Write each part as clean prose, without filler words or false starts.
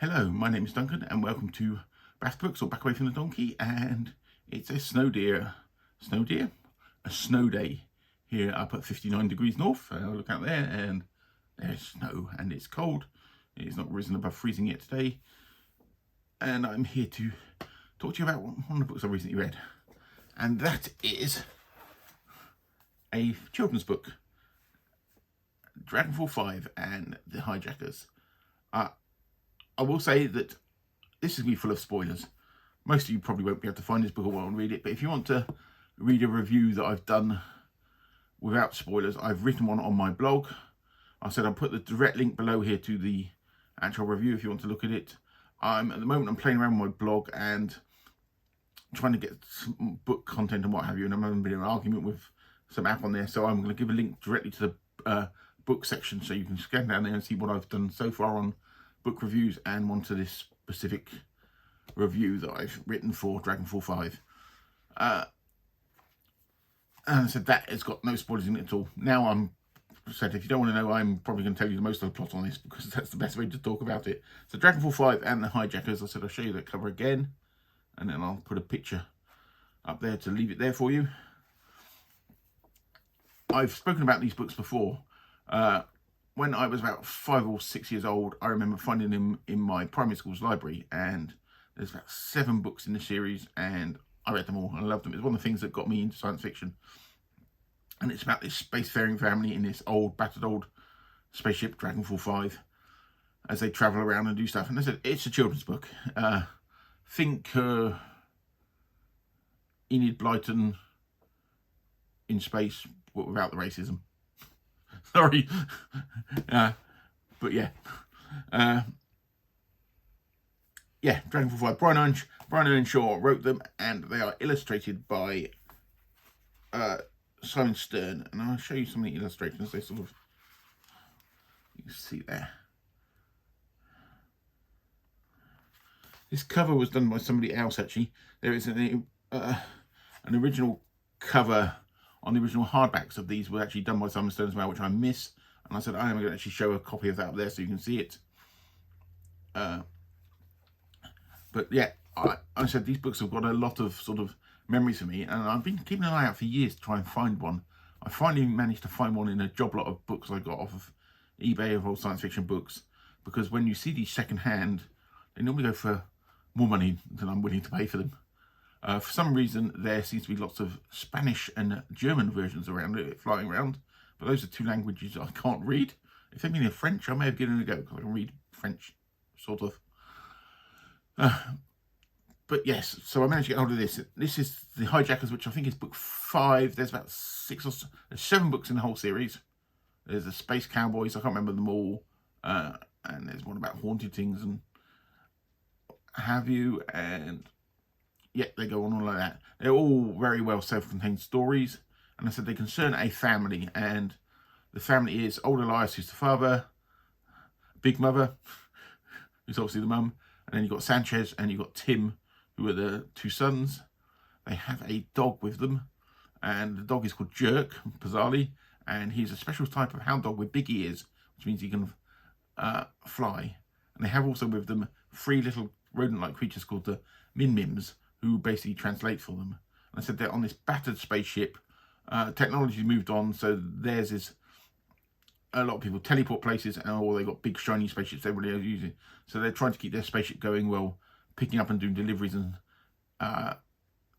Hello, my name is Duncan and welcome to Bath Books or Back Away from the Donkey, and it's a snow day here up at 59 degrees north. Look out there and there's snow and it's cold. It's not risen above freezing yet today, and I'm here to talk to you about one of the books I recently read, and that is a children's book, Dragonfall 5 and the Hijackers. I will say that this is going to be full of spoilers. Most of you probably won't be able to find this book or won't read it, but if you want to read a review that I've done without spoilers, I've written one on my blog. I said I'll put the direct link below here to the actual review if you want to look at it. At the moment I'm playing around with my blog and trying to get some book content and what have you, and I'm having an argument with some app on there, so I'm going to give a link directly to the book section so you can scan down there and see what I've done so far on book reviews, and one to this specific review that I've written for Dragonfall 5. And I said that has got no spoilers in it at all. Now if you don't want to know, I'm probably going to tell you the most of the plot on this because that's the best way to talk about it. So Dragonfall 5 and the Hijackers, I said I'll show you that cover again, and then I'll put a picture up there to leave it there for you. I've spoken about these books before. When I was about 5 or 6 years old, I remember finding them in my primary school's library, and there's about 7 books in the series, and I read them all. I loved them. It's one of the things that got me into science fiction, and it's about this spacefaring family in this battered old spaceship, Dragonfall 5, as they travel around and do stuff. And I said it's a children's book. Think Enid Blyton in space, but without the racism. Sorry, but yeah, Dragonfall 5. Brian Earnshaw wrote them, and they are illustrated by Simon Stern. And I'll show you some of the illustrations. They sort of, you can see there. This cover was done by somebody else actually. There is an original cover on the original hardbacks of these, were actually done by Simon Stern as well, which I miss. And I said I am going to actually show a copy of that up there so you can see it. But yeah, I said these books have got a lot of sort of memories for me, and I've been keeping an eye out for years to try and find one. I finally managed to find one in a job lot of books I got off of eBay of old science fiction books, because when you see these second hand, they normally go for more money than I'm willing to pay for them. For some reason, there seems to be lots of Spanish and German versions around it, flying around. But those are 2 languages I can't read. If they've been in French, I may have given it a go, because I can read French, sort of. But yes, so I managed to get hold of this. This is the Hijackers, which I think is book 5. There's about 7 books in the whole series. There's the Space Cowboys, I can't remember them all. And there's one about haunted things and have you, and yeah, they go on all like that. They're all very well self-contained stories, and I said they concern a family, and the family is old Elias, who's the father, Big Mother, who's obviously the mum, and then you've got Sanchez and you've got Tim, who are the 2 sons. They have a dog with them, and the dog is called Jerk, bizarrely, and he's a special type of hound dog with big ears, which means he can fly. And they have also with them 3 little rodent-like creatures called the Min-Mims, who basically translate for them. And I said they're on this battered spaceship. Technology's moved on, so theirs is, a lot of people teleport places, or they got big shiny spaceships everybody else using. So they're trying to keep their spaceship going well, picking up and doing deliveries and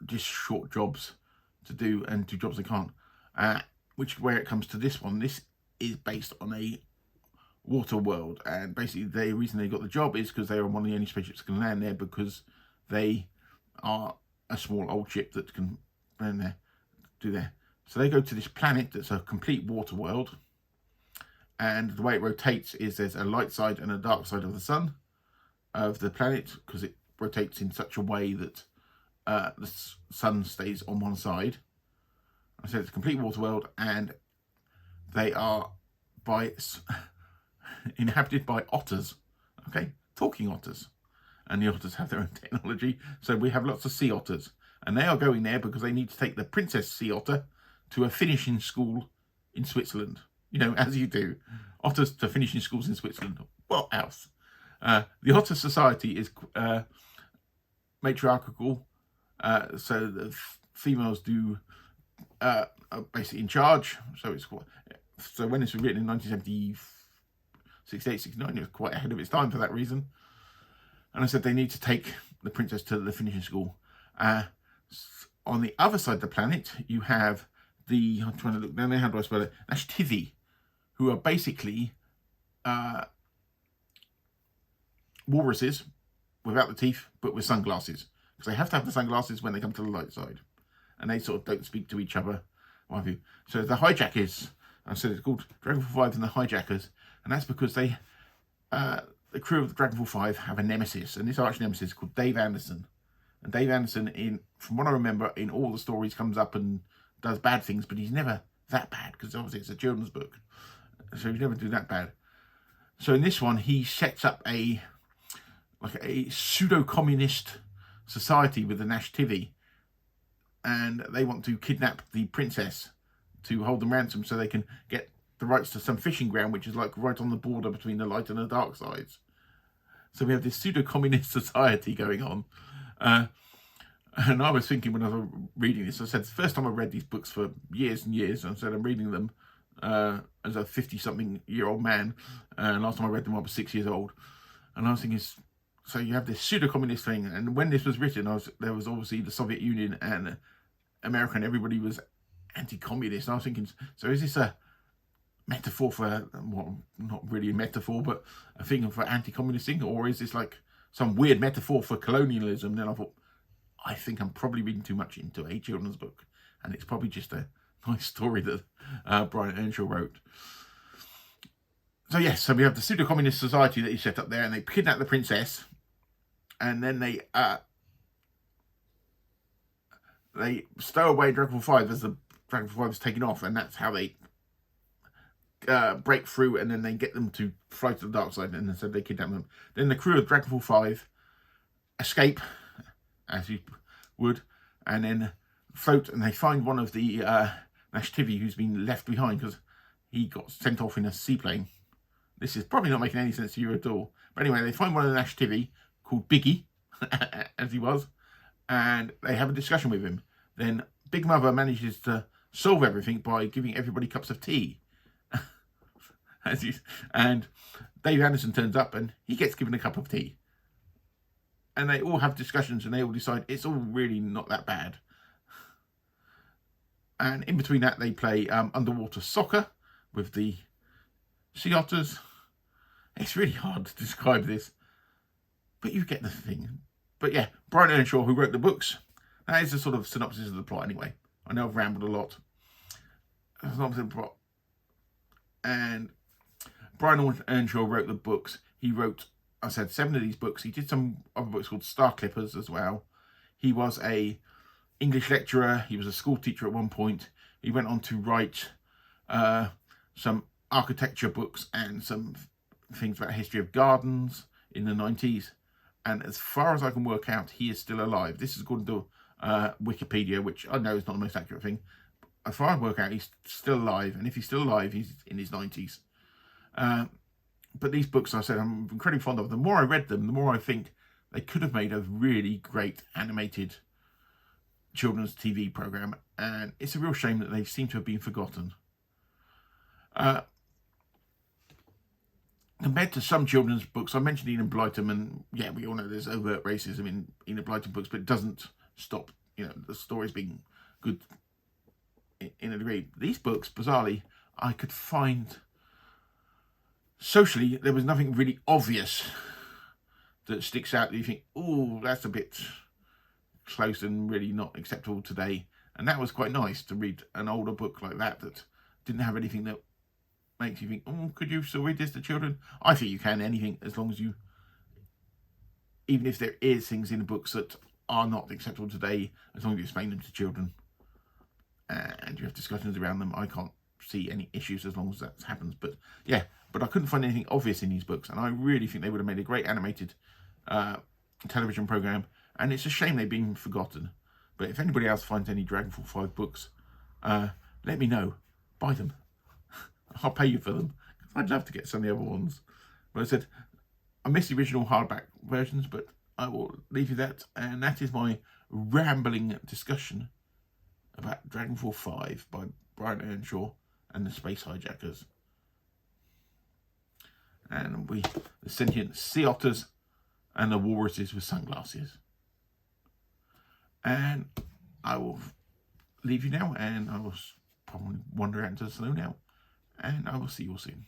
just short jobs to do, and 2 jobs they can't. Where it comes to this one, this is based on a water world, and basically the reason they got the job is because they are one of the only spaceships that can land there, because they are a small old ship that can land there, do there. So they go to this planet that's a complete water world, and the way it rotates is there's a light side and a dark side of the sun of the planet, because it rotates in such a way that the sun stays on one side. I said it's a complete water world, and they are inhabited by otters, okay, talking otters. And the otters have their own technology, so we have lots of sea otters, and they are going there because they need to take the princess sea otter to a finishing school in Switzerland. You know, as you do, otters to finishing schools in Switzerland. What else? The Otter Society is matriarchal, so the females are basically in charge. So when this was written in 1968, 69, it was quite ahead of its time for that reason. And I said they need to take the princess to the finishing school. On the other side of the planet, you have I'm trying to look down there, how do I spell it? Nashtivi, who are basically walruses without the teeth, but with sunglasses. Because they have to have the sunglasses when they come to the light side. And they sort of don't speak to each other. What have you. So the Hijackers, I said it's called Dragonfall 5 and the Hijackers. And that's because the crew of the Dragonfall 5 have a nemesis. And this arch nemesis is called Dave Anderson. And Dave Anderson, from what I remember, in all the stories comes up and does bad things, but he's never that bad, because obviously it's a children's book. So he's never do that bad. So in this one, he sets up a pseudo-communist society with the Nashtivi, and they want to kidnap the princess to hold them ransom so they can get the rights to some fishing ground, which is like right on the border between the light and the dark sides. So we have this pseudo-communist society going on. And I was thinking when I was reading this, I said, it's the first time I read these books for years and years, and I said I'm reading them as a 50-something-year-old man. Last time I read them, I was 6 years old. And I was thinking, so you have this pseudo-communist thing, and when this was written, there was obviously the Soviet Union and America, and everybody was anti-communist. And I was thinking, so is this a metaphor for, well, not really a metaphor, but a thing for anti-communist thing, or is this like some weird metaphor for colonialism? And then I thought, I think I'm probably reading too much into a children's book, and it's probably just a nice story that Brian Earnshaw wrote. So yes, so we have the pseudo-communist society that he set up there, and they kidnap the princess, and then they stow away Dragonfall 5 as the Dragonfall 5 is taken off, and that's how they break through, and then they get them to fly to the dark side, and so they kidnap them. Then the crew of Dragonfall 5 escape, as you would, and then float, and they find one of the Nashtivi who's been left behind because he got sent off in a seaplane. This is probably not making any sense to you at all. But anyway, they find one of the Nashtivi called Biggie, as he was, and they have a discussion with him. Then Big Mother manages to solve everything by giving everybody cups of tea. And Dave Anderson turns up and he gets given a cup of tea. And they all have discussions and they all decide it's all really not that bad. And in between that, they play underwater soccer with the sea otters. It's really hard to describe this, but you get the thing. But yeah, Brian Earnshaw, who wrote the books, that is a sort of synopsis of the plot anyway. I know I've rambled a lot. Synopsis of the plot. And Brian Earnshaw wrote the books. He wrote, I said, 7 of these books. He did some other books called Star Clippers as well. He was a English lecturer. He was a school teacher at one point. He went on to write some architecture books and some things about history of gardens in the 90s. And as far as I can work out, he is still alive. This is according to Wikipedia, which I know is not the most accurate thing. As far as I work out, he's still alive. And if he's still alive, he's in his 90s. But these books, I said, I'm incredibly fond of. The more I read them, the more I think they could have made a really great animated children's TV program. And it's a real shame that they seem to have been forgotten. Compared to some children's books, I mentioned Enid Blyton, and yeah, we all know there's overt racism in Enid Blyton books, but it doesn't stop, the stories being good in a degree. These books, bizarrely, I could find socially, there was nothing really obvious that sticks out that you think, oh, that's a bit close and really not acceptable today. And that was quite nice to read an older book like that didn't have anything that makes you think, oh, could you still read this to children? I think you can, anything, as long as you, even if there is things in the books that are not acceptable today, as long as you explain them to children and you have discussions around them, I can't see any issues as long as that happens. But yeah, but I couldn't find anything obvious in these books, and I really think they would have made a great animated television program, and it's a shame they've been forgotten. But if anybody else finds any Dragonfall 5 books, let me know. Buy them. I'll pay you for them. I'd love to get some of the other ones. But I said, I missed the original hardback versions, but I will leave you that. And that is my rambling discussion about Dragonfall 5 by Brian Earnshaw and the Space Hijackers. And the sentient sea otters and the walruses with sunglasses. And I will leave you now, and I will probably wander out into the snow now. And I will see you all soon.